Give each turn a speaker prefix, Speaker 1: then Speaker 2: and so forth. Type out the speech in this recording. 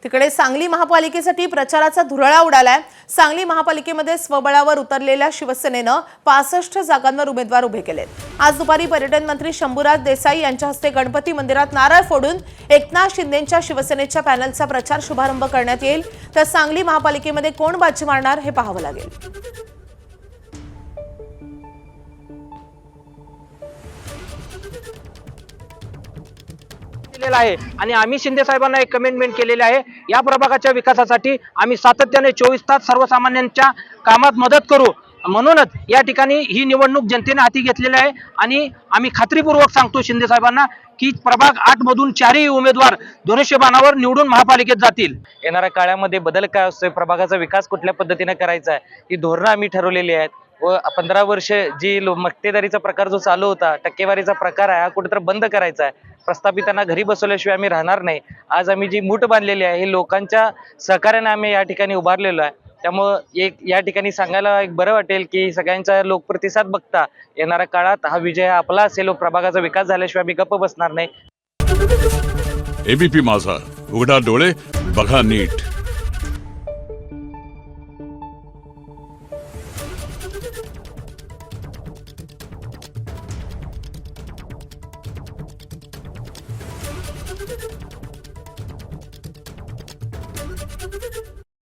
Speaker 1: तिकडे सांगली महापालिकेसाठी प्रचाराचा धुरळा उडालाय। सांगली महापालिकेमध्ये स्वबळावर उतरलेल्या शिवसेनेनं 65 जागांवर उमेदवार उभे केलेत। आज दुपारी पर्यटन मंत्री शंभूराज देसाई यांच्या हस्ते गणपती मंदिरात नारळ फोडून एकनाथ शिंदेंच्या शिवसेनेच्या पॅनलचा प्रचार शुभारंभ करण्यात येईल। तर सांगली महापालिकेमध्ये कोण बाजी मारणार हे पाहावं लागेल।
Speaker 2: आहे आणि आम्ही शिंदे साहेबांना एक कमिटमेंट केलेले आहे। या प्रभागाच्या विकासासाठी आम्ही सातत्याने 24 तास सर्वसामान्यांच्या कामात मदत करू। म्हणूनच या ठिकाणी ही निवडणूक जनतेने हाती घेतलेली आहे आणि आम्ही खात्रीपूर्वक सांगतो शिंदे साहेबांना की प्रभाग 8 मधून 4ही उमेदवार धनुष्यबाणावर निवडून महापालिकेत जातील।
Speaker 3: येणाऱ्या काळामध्ये बदल काय असतोय, प्रभागाचा विकास कुठल्या पद्धतीने करायचा आहे ही धोरणं आम्ही ठरवलेली आहेत व 15 वर्ष जी मक्तेदारीचा प्रकार जो चालू होता, टक्केवारीचा प्रकार आहे, हा कुठेतरी बंद करायचा आहे। प्रस्थापितांना घरी बसवल्याशिवाय आम्ही राहणार नाही। आज आम्ही जी मूठ बांधलेली आहे हे लोकांच्या सहकार्याने आम्ही या ठिकाणी उभारलेलो आहे। त्यामुळं एक या ठिकाणी सांगायला एक बरं वाटेल की सगळ्यांचा लोकप्रतिसाद बघता येणाऱ्या काळात हा विजय आपला असेल व प्रभागाचा विकास झाल्याशिवाय आम्ही गप्प बसणार नाही।
Speaker 4: एबीपी माझा, उघडा डोळे बघा नीट।